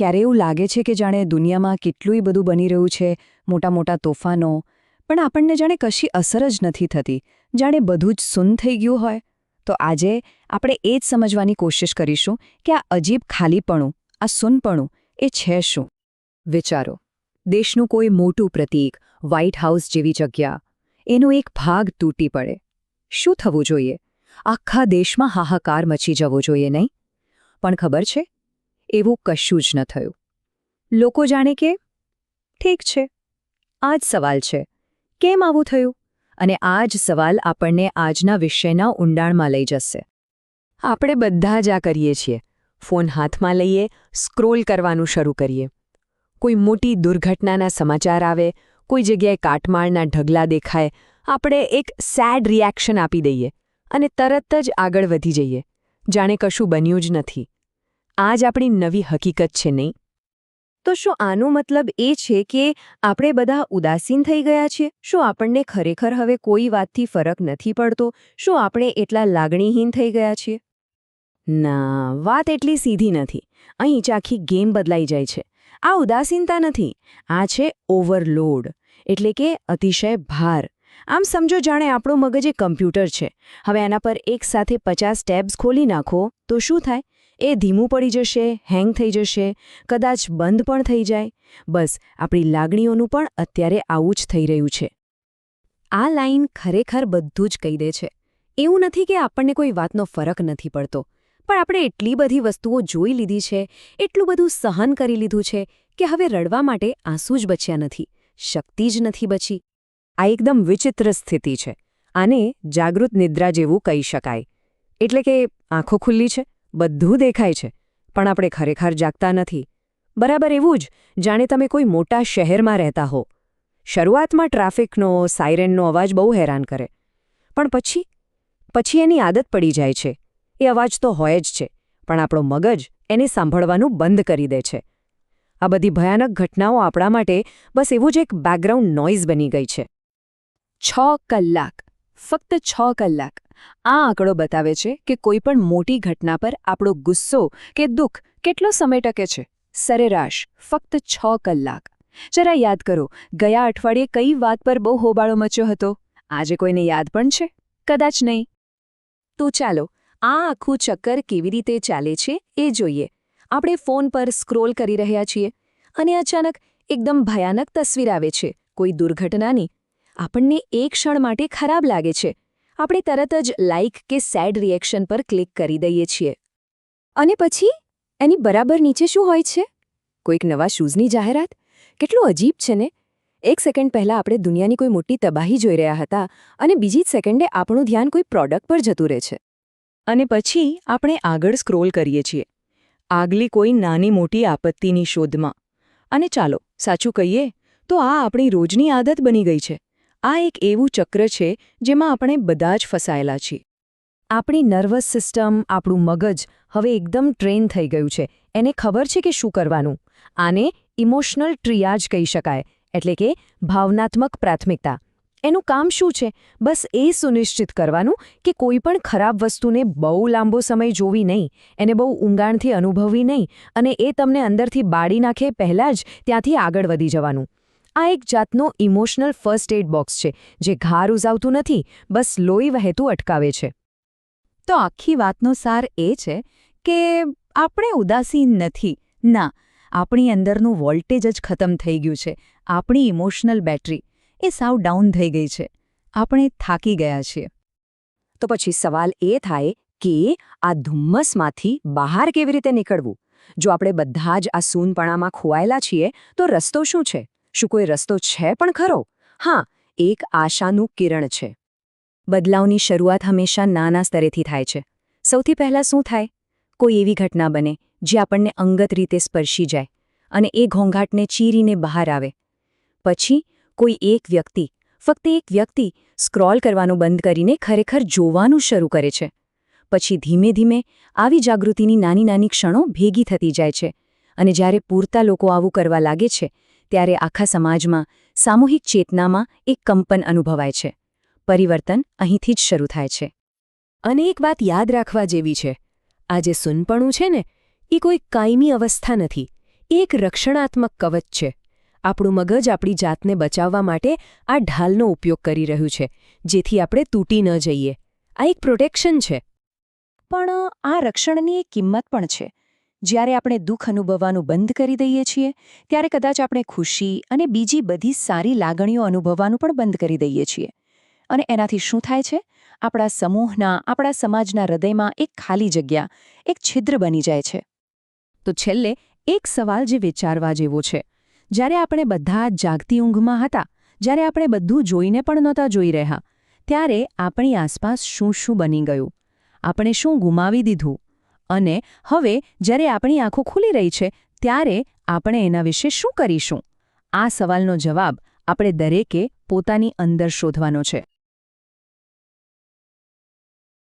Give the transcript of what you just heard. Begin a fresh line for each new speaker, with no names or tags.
ક્યારે એવું લાગે છે કે જાણે દુનિયામાં કેટલુંય બધું બની રહ્યું છે, મોટા મોટા તોફાનો, પણ આપણને જાણે કશી અસર જ નથી થતી, જાણે બધું જ સૂન થઈ ગયું હોય. તો આજે આપણે એ જ સમજવાની કોશિશ કરીશું કે આ અજીબ ખાલીપણું, આ સૂનપણું એ છે શું. વિચારો, દેશનું કોઈ મોટું પ્રતીક, વ્હાઇટ હાઉસ જેવી જગ્યા, એનો એક ભાગ તૂટી પડે. શું થવું જોઈએ? આખા દેશમાં હાહાકાર મચી જવો જોઈએ, નહીં? પણ ખબર છે, એવું કશું જ ન થયું. લોકો જાણે કે ઠીક છે. આ જ સવાલ છે, કેમ આવું થયું? અને આ જ સવાલ આપણને આજના વિષયના ઊંડાણમાં લઈ જશે. આપણે બધા જ આ કરીએ છીએ. ફોન હાથમાં લઈએ, સ્ક્રોલ કરવાનું શરૂ કરીએ. કોઈ મોટી દુર્ઘટનાના સમાચાર આવે, કોઈ જગ્યાએ કાટમાળના ઢગલા દેખાય, આપણે એક સેડ રિએક્શન આપી દઈએ અને તરત જ આગળ વધી જઈએ, જાણે કશું બન્યું જ નથી. આ જ આપણી નવી હકીકત છે, નહીં? તો શું આનો મતલબ એ છે કે આપણે બધા ઉદાસીન થઈ ગયા છીએ? શું આપણને ખરેખર હવે કોઈ વાતથી ફરક નથી પડતો? શું આપણે એટલા લાગણીહીન થઈ ગયા છીએ? ના, વાત એટલી સીધી નથી. અહીં જ આખી ગેમ બદલાઈ જાય છે. આ ઉદાસીનતા નથી, આ છે ઓવરલોડ, એટલે કે અતિશય ભાર. આમ સમજો જાણે આપણું મગજ એક કમ્પ્યુટર છે. હવે એના પર એક સાથે 50 ટેબ્સ ખોલી નાખો તો શું થાય? એ ધીમું પડી જશે, હેંગ થઈ જશે, કદાચ બંધ પણ થઈ જાય. બસ આપણી લાગણીઓનું પણ અત્યારે આવું જ થઈ રહ્યું છે. આ લાઈન ખરેખર બધું જ કહી દે છે. એવું નથી કે આપણને કોઈ વાતનો ફરક નથી પડતો, પણ આપણે એટલી બધી વસ્તુઓ જોઈ લીધી છે, એટલું બધું સહન કરી લીધું છે કે હવે રડવા માટે આંસુ જ બચ્યા નથી, શક્તિ જ નથી બચી. આ એકદમ વિચિત્ર સ્થિતિ છે. આને જાગૃત નિદ્રા જેવું કહી શકાય. એટલે કે આંખો ખુલ્લી છે, બધું દેખાય છે, પણ આપણે ખરેખર જાગતા નથી. બરાબર એવું જ જાણે તમે કોઈ મોટા શહેરમાં રહેતા હો. શરૂઆતમાં ટ્રાફિકનો, સાયરનનો અવાજ બહુ હેરાન કરે. પણ પછી એની આદત પડી જાય છે. એ અવાજ તો હોય જ છે, પણ આપણો મગજ એને સાંભળવાનું બંધ કરી દે છે. આ બધી ભયાનક ઘટનાઓ આપણા માટે બસ એવું જ એક બેકગ્રાઉન્ડ નોઇઝ બની ગઈ છે. 6 કલાક, ફક્ત 6 કલાક. આ આંકડો બતાવે છે કે કોઈ પણ મોટી ઘટના પર આપણો ગુસ્સો કે દુઃખ કેટલો સમય ટકે છે. સરેરાશ ફક્ત 6 કલાક. જરા યાદ કરો, ગયા અઠવાડિયે કઈ વાત પર બહુ હોબાળો મચ્યો હતો? આજે કોઈને યાદ પણ છે? કદાચ નહીં. તો ચાલો આ આખું ચક્કર કેવી રીતે ચાલે છે એ જોઈએ. આપણે ફોન પર સ્ક્રોલ કરી રહ્યા છીએ અને અચાનક એકદમ ભયાનક તસવીર આવે છે, કોઈ દુર્ઘટનાની. આપણને એક ક્ષણ માટે ખરાબ લાગે છે. આપણે તરત જ લાઇક કે સેડ રિએક્શન પર ક્લિક કરી દઈએ છીએ. અને પછી એની બરાબર નીચે શું હોય છે? કોઈક નવા શૂઝની જાહેરાત. કેટલું અજીબ છે ને! એક સેકન્ડ પહેલાં આપણે દુનિયાની કોઈ મોટી તબાહી જોઈ રહ્યા હતા અને બીજી જ સેકન્ડે આપણું ધ્યાન કોઈ પ્રોડક્ટ પર જતું રહે છે. અને પછી આપણે આગળ સ્ક્રોલ કરીએ છીએ, આગલી કોઈ નાની મોટી આપત્તિની શોધમાં. અને ચાલો સાચું કહીએ તો આ આપણી રોજની આદત બની ગઈ છે. આ એક એવું ચક્ર છે જેમાં આપણે બધા જ ફસાયેલા છીએ. આપણી નર્વસ સિસ્ટમ, આપણું મગજ હવે એકદમ ટ્રેન થઈ ગયું છે. એને ખબર છે કે શું કરવાનું. આને ઇમોશનલ ટ્રિયાજ કહી શકાય, એટલે કે ભાવનાત્મક પ્રાથમિકતા. એનું કામ શું છે? બસ એ સુનિશ્ચિત કરવાનું કે કોઈ પણ ખરાબ વસ્તુને બહુ લાંબો સમય જોવી નહીં, એને બહુ ઊંડાણથી અનુભવવી નહીં, અને એ તમને અંદરથી બાળી નાખે પહેલાં જ ત્યાંથી આગળ વધી જવાનું. આ એક જાતનો ઇમોશનલ ફર્સ્ટ એડ બોક્સ છે, જે ઘા રૂઝાવતું નથી, બસ લોહી વહેતું અટકાવે છે. તો આખી વાતનો સાર એ છે કે આપણે ઉદાસીન નથી. ના, આપણી અંદરનું વોલ્ટેજ જ ખતમ થઈ ગયું છે. આપણી ઇમોશનલ બેટરી એ સાવ ડાઉન થઈ ગઈ છે. આપણે થાકી ગયા છીએ. તો પછી સવાલ એ થાય કે આ ધુમ્મસમાંથી બહાર કેવી રીતે નીકળવું? જો આપણે બધા જ આ સૂનપણામાં ખોવાયેલા છીએ તો રસ્તો શું છે? શું કોઈ રસ્તો છે પણ ખરો? હા, એક આશાનું કિરણ છે. બદલાવની શરૂઆત હંમેશા નાના સ્તરેથી થાય છે. સૌથી પહેલાં શું થાય? કોઈ એવી ઘટના બને જે આપણને અંગત રીતે સ્પર્શી જાય અને એ ઘોંઘાટને ચીરીને બહાર આવે. પછી કોઈ એક વ્યક્તિ, ફક્ત એક વ્યક્તિ સ્ક્રોલ કરવાનું બંધ કરીને ખરેખર જોવાનું શરૂ કરે છે. પછી ધીમે ધીમે આવી જાગૃતિની નાની નાની ક્ષણો ભેગી થતી જાય છે. અને જ્યારે પૂરતા લોકો આવું કરવા લાગે છે, ત્યારે આખા સમાજમાં, સામૂહિક ચેતનામાં એક કંપન અનુભવાય છે. પરિવર્તન અહીંથી જ શરૂ થાય છે. અને એક વાત યાદ રાખવા જેવી છે, આ જે સૂનપણું છે ને, એ કોઈ કાયમી અવસ્થા નથી.
એક રક્ષણાત્મક કવચ છે. આપણું મગજ આપણી જાતને બચાવવા માટે આ ઢાલનો ઉપયોગ કરી રહ્યું છે, જેથી આપણે તૂટી ન જઈએ. આ એક પ્રોટેક્શન છે.
પણ આ રક્ષણની એક કિંમત પણ છે. જ્યારે આપણે દુઃખ અનુભવવાનું બંધ કરી દઈએ છીએ ત્યારે કદાચ આપણે ખુશી અને બીજી બધી સારી લાગણીઓ અનુભવવાનું પણ બંધ કરી દઈએ છીએ. અને એનાથી શું થાય છે? આપણા સમૂહના, આપણા સમાજના હૃદયમાં એક ખાલી જગ્યા, એક છિદ્ર બની જાય છે.
તો છેલ્લે એક સવાલ જે વિચારવા જેવો છે. જ્યારે આપણે બધા જાગતી ઊંઘમાં હતા, જ્યારે આપણે બધું જોઈને પણ નહોતા જોઈ રહ્યા, ત્યારે આપણી આસપાસ શું શું બની ગયું? આપણે શું ગુમાવી દીધું? અને હવે જ્યારે આપણી આંખો ખુલી રહી છે, ત્યારે આપણે એના વિશે શું કરીશું? આ સવાલનો જવાબ આપણે દરેકે પોતાની અંદર શોધવાનો છે.